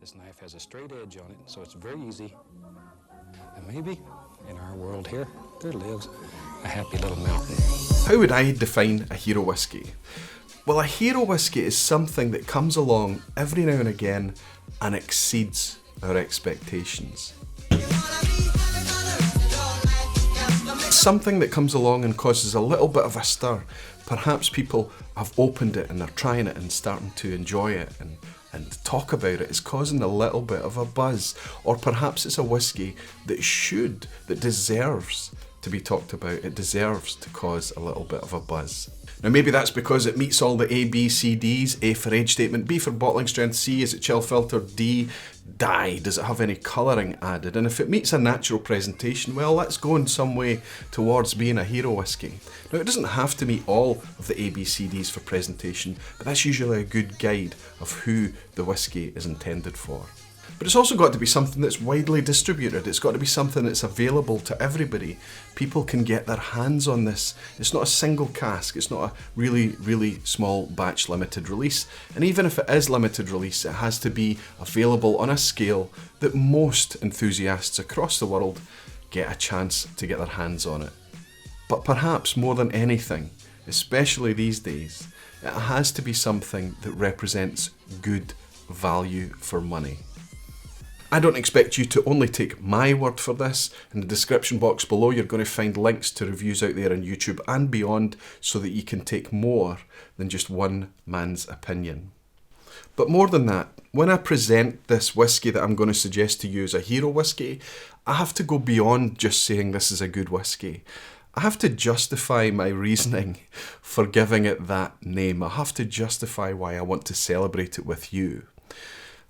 This knife has a straight edge on it, so it's very easy. And maybe in our world here, there lives a happy little mountain. How would I define a hero whiskey? Well, a hero whiskey is something that comes along every now and again and exceeds our expectations. Something that comes along and causes a little bit of a stir. Perhaps people have opened it and they're trying it and starting to enjoy it and talk about it. It's causing a little bit of a buzz. Or perhaps it's a whiskey that deserves to be talked about. It deserves to cause a little bit of a buzz. Now maybe that's because it meets all the A, B, C, Ds. A for age statement, B for bottling strength, C, is it chill filter, D, dye, does it have any colouring added? And if it meets a natural presentation, well, that's going some way towards being a hero whiskey. Now it doesn't have to meet all of the A, B, C, Ds for presentation, but that's usually a good guide of who the whiskey is intended for. But it's also got to be something that's widely distributed. It's got to be something that's available to everybody. People can get their hands on this. It's not a single cask. It's not a really, really small batch limited release. And even if it is limited release, it has to be available on a scale that most enthusiasts across the world get a chance to get their hands on it. But perhaps more than anything, especially these days, it has to be something that represents good value for money. I don't expect you to only take my word for this. In the description box below, you're going to find links to reviews out there on YouTube and beyond so that you can take more than just one man's opinion. But more than that, when I present this whiskey that I'm going to suggest to you as a hero whiskey, I have to go beyond just saying this is a good whiskey. I have to justify my reasoning for giving it that name. I have to justify why I want to celebrate it with you.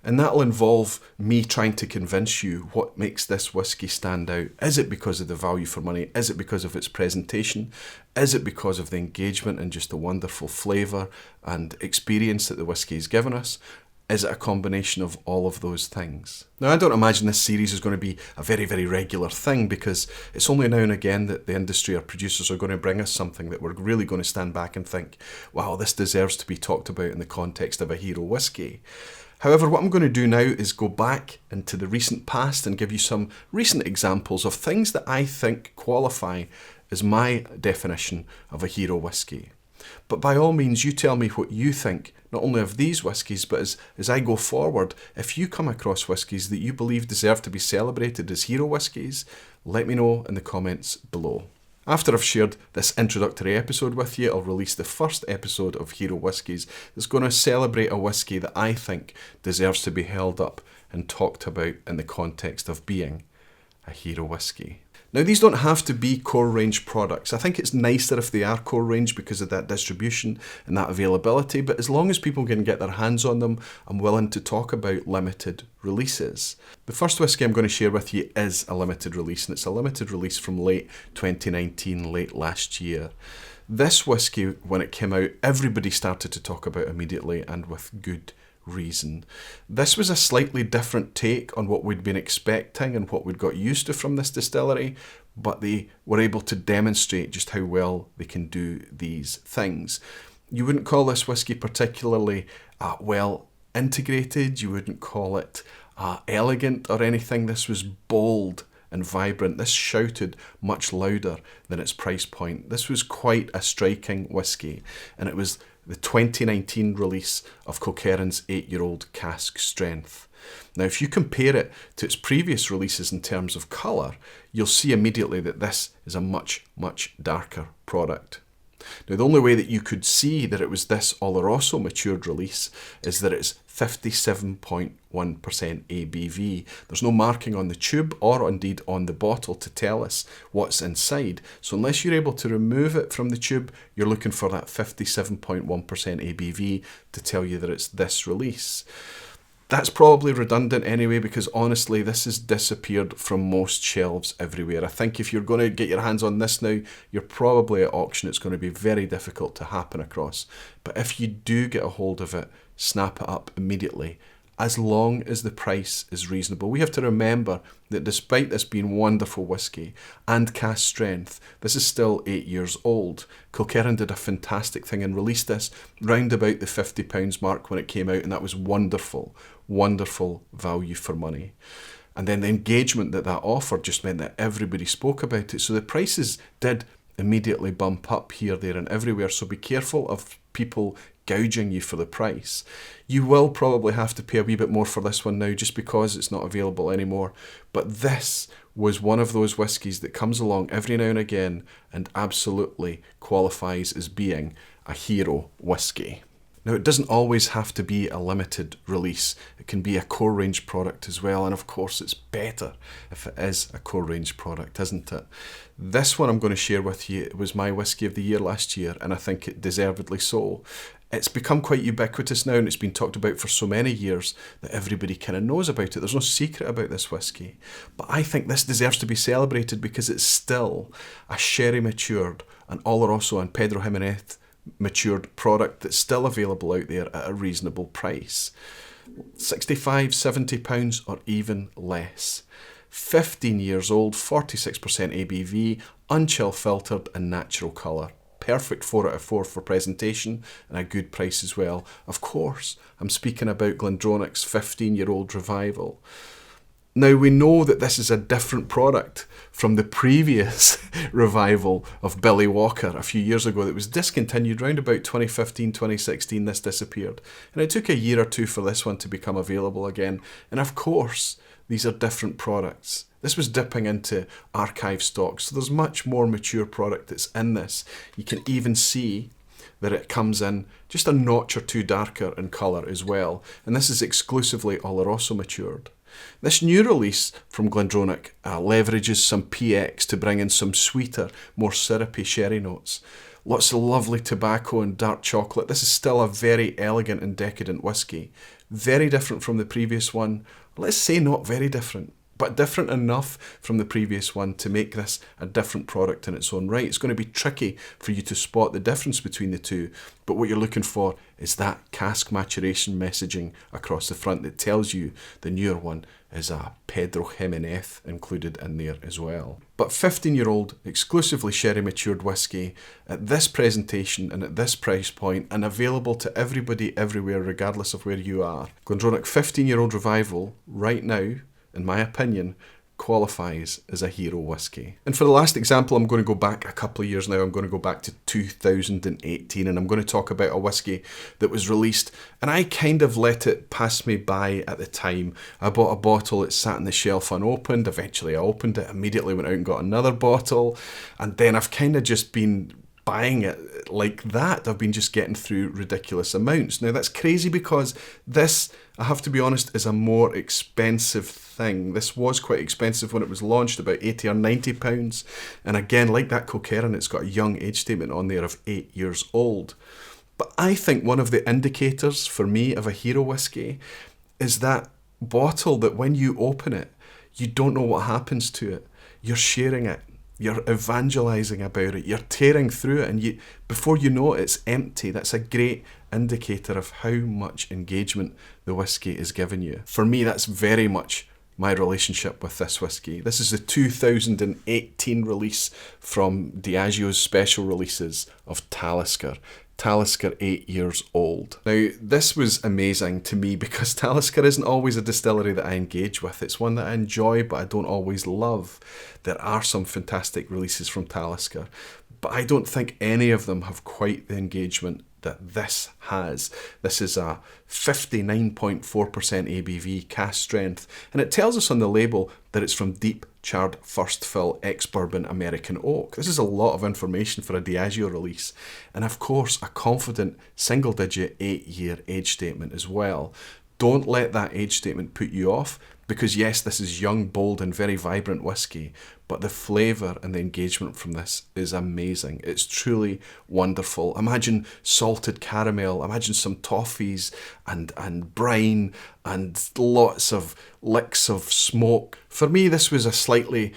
And that'll involve me trying to convince you what makes this whiskey stand out. Is it because of the value for money? Is it because of its presentation? Is it because of the engagement and just the wonderful flavour and experience that the whiskey has given us? Is it a combination of all of those things? Now, I don't imagine this series is going to be a very, very regular thing because it's only now and again that the industry or producers are going to bring us something that we're really going to stand back and think, wow, this deserves to be talked about in the context of a hero whiskey. However, what I'm going to do now is go back into the recent past and give you some recent examples of things that I think qualify as my definition of a hero whiskey. But by all means, you tell me what you think, not only of these whiskies, but as I go forward, if you come across whiskies that you believe deserve to be celebrated as hero whiskies, let me know in the comments below. After I've shared this introductory episode with you, I'll release the first episode of Hero Whiskies that's going to celebrate a whiskey that I think deserves to be held up and talked about in the context of being a hero whiskey. Now, these don't have to be core range products. I think it's nicer if they are core range because of that distribution and that availability, but as long as people can get their hands on them, I'm willing to talk about limited releases. The first whiskey I'm going to share with you is a limited release, and it's a limited release from late 2019, late last year. This whiskey, when it came out, everybody started to talk about immediately, and with good reason. This was a slightly different take on what we'd been expecting and what we'd got used to from this distillery, but they were able to demonstrate just how well they can do these things. You wouldn't call this whiskey particularly well integrated, you wouldn't call it elegant or anything. This was bold and vibrant. This shouted much louder than its price point. This was quite a striking whiskey, and it was the 2019 release of Kilchoman's 8-year-old cask strength. Now, if you compare it to its previous releases in terms of colour, you'll see immediately that this is a much, much darker product. Now, the only way that you could see that it was this Oloroso matured release is that it's 57.1% ABV. There's no marking on the tube or indeed on the bottle to tell us what's inside. So unless you're able to remove it from the tube, you're looking for that 57.1% ABV to tell you that it's this release. That's probably redundant anyway, because honestly, this has disappeared from most shelves everywhere. I think if you're going to get your hands on this now, you're probably at auction. It's going to be very difficult to happen across. But if you do get a hold of it, snap it up immediately as long as the price is reasonable. We have to remember that despite this being wonderful whisky and cask strength, this is still 8 years old. Kilchoman did a fantastic thing and released this round about the £50 mark when it came out, and that was wonderful, wonderful value for money. And then the engagement that offered just meant that everybody spoke about it. So the prices did immediately bump up here, there and everywhere. So be careful of people gouging you for the price. You will probably have to pay a wee bit more for this one now just because it's not available anymore. But this was one of those whiskies that comes along every now and again and absolutely qualifies as being a hero whisky. Now, it doesn't always have to be a limited release. It can be a core range product as well. And of course, it's better if it is a core range product, isn't it? This one I'm going to share with you was my whisky of the year last year, and I think it deservedly so. It's become quite ubiquitous now, and it's been talked about for so many years that everybody kind of knows about it. There's no secret about this whisky. But I think this deserves to be celebrated because it's still a sherry matured, an Oloroso and Pedro Jimenez matured product that's still available out there at a reasonable price. £65, £70 or even less. 15 years old, 46% ABV, unchill filtered and natural colour. Perfect 4 out of 4 for presentation and a good price as well. Of course, I'm speaking about Glendronach's 15-year-old revival. Now, we know that this is a different product from the previous revival of Billy Walker a few years ago that was discontinued around about 2015, 2016. This disappeared. And it took a year or two for this one to become available again. And of course, these are different products. This was dipping into archive stock, so there's much more mature product that's in this. You can even see that it comes in just a notch or two darker in colour as well. And this is exclusively Oloroso matured. This new release from Glendronach leverages some PX to bring in some sweeter, more syrupy sherry notes. Lots of lovely tobacco and dark chocolate. This is still a very elegant and decadent whisky. Very different from the previous one. Let's say not very different, but different enough from the previous one to make this a different product in its own right. It's going to be tricky for you to spot the difference between the two, but what you're looking for is that cask maturation messaging across the front that tells you the newer one is a Pedro Jimenez included in there as well. But 15-year-old, exclusively sherry matured whisky at this presentation and at this price point and available to everybody everywhere regardless of where you are. Glendronach 15-year-old revival right now, in my opinion, qualifies as a hero whisky. And for the last example, I'm going to go back a couple of years now. I'm going to go back to 2018 and I'm going to talk about a whisky that was released and I kind of let it pass me by at the time. I bought a bottle, it sat on the shelf unopened. Eventually I opened it, immediately went out and got another bottle, and then I've kind of just been buying it like that. I've been just getting through ridiculous amounts. Now that's crazy because this, I have to be honest, is a more expensive thing. This was quite expensive when it was launched, about £80 or £90. And again, like that Kilchoman, it's got a young age statement on there of 8 years old. But I think one of the indicators for me of a hero whisky is that bottle that when you open it, you don't know what happens to it. You're sharing it. You're evangelizing about it, you're tearing through it, and before you know it, it's empty. That's a great indicator of how much engagement the whisky is giving you. For me, that's very much my relationship with this whisky. This is the 2018 release from Diageo's special releases of Talisker. Talisker 8 years old. Now, this was amazing to me because Talisker isn't always a distillery that I engage with. It's one that I enjoy, but I don't always love. There are some fantastic releases from Talisker, but I don't think any of them have quite the engagement that this has. This is a 59.4% ABV cask strength, and it tells us on the label that it's from deep charred first fill ex-bourbon American oak. This is a lot of information for a Diageo release, and of course a confident single-digit 8-year age statement as well. Don't let that age statement put you off, because yes, this is young, bold and very vibrant whisky, but the flavour and the engagement from this is amazing. It's truly wonderful. Imagine salted caramel, imagine some toffees and brine and lots of licks of smoke. For me, this was a slightly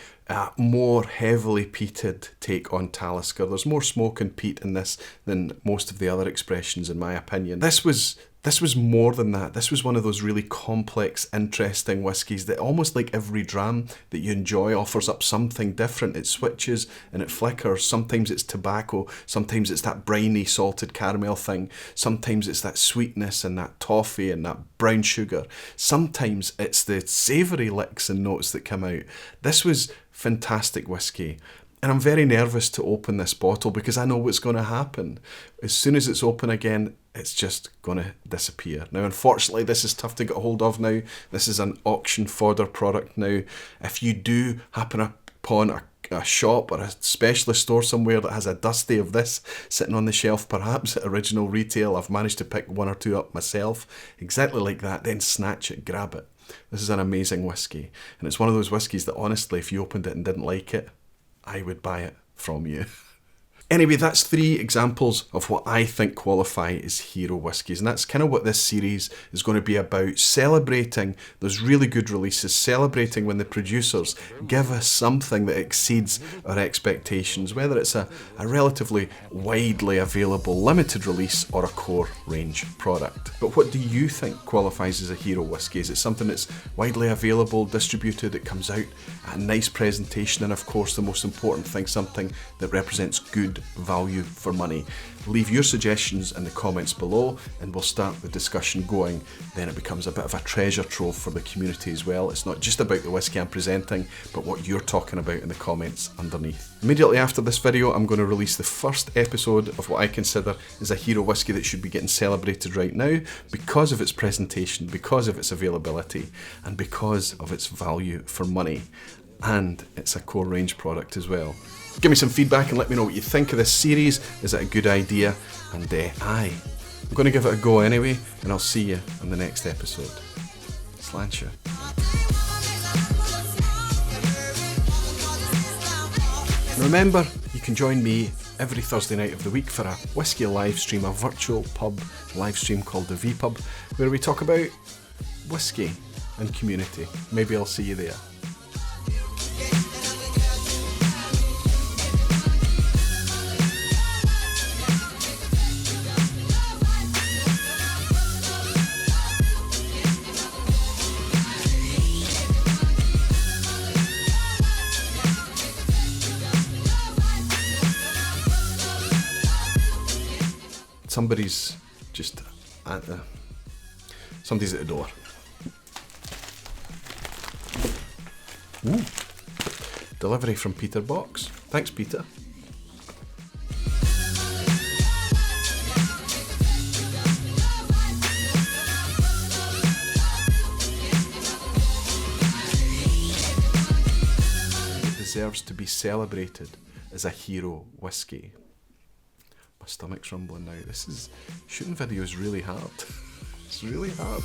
more heavily peated take on Talisker. There's more smoke and peat in this than most of the other expressions, in my opinion. This was This was more than that. This was one of those really complex, interesting whiskies that almost like every dram that you enjoy offers up something different. It switches and it flickers. Sometimes it's tobacco, sometimes it's that briny salted caramel thing, sometimes it's that sweetness and that toffee and that brown sugar. Sometimes it's the savoury licks and notes that come out. This was fantastic whiskey. And I'm very nervous to open this bottle because I know what's going to happen. As soon as it's open again, it's just going to disappear. Now, unfortunately, this is tough to get a hold of now. This is an auction fodder product now. If you do happen upon a shop or a specialist store somewhere that has a dusty of this sitting on the shelf, perhaps at original retail, I've managed to pick one or two up myself, exactly like that, then snatch it, grab it. This is an amazing whiskey. And it's one of those whiskies that honestly, if you opened it and didn't like it, I would buy it from you. Anyway, that's 3 examples of what I think qualify as hero whiskies, and that's kind of what this series is going to be about, celebrating those really good releases, celebrating when the producers give us something that exceeds our expectations, whether it's a relatively widely available limited release or a core range product. But what do you think qualifies as a hero whisky? Is it something that's widely available, distributed, it comes out at a nice presentation, and of course the most important thing, something that represents good value for money? Leave your suggestions in the comments below and we'll start the discussion going. Then it becomes a bit of a treasure trove for the community as well. It's not just about the whiskey I'm presenting, but what you're talking about in the comments underneath. Immediately after this video, I'm going to release the first episode of what I consider is a hero whiskey that should be getting celebrated right now because of its presentation, because of its availability, and because of its value for money. And it's a core range product as well. Give me some feedback and let me know what you think of this series. Is it a good idea? And I'm going to give it a go anyway, and I'll see you in the next episode. Sláinte. Remember, you can join me every Thursday night of the week for a whiskey live stream, a virtual pub live stream called the V-Pub, where we talk about whiskey and community. Maybe I'll see you there. Somebody's just at the... Somebody's at the door. Ooh. Delivery from Peter Box. Thanks, Peter. It deserves to be celebrated as a hero whiskey. My stomach's rumbling now. Shooting video is really hard. It's really hard.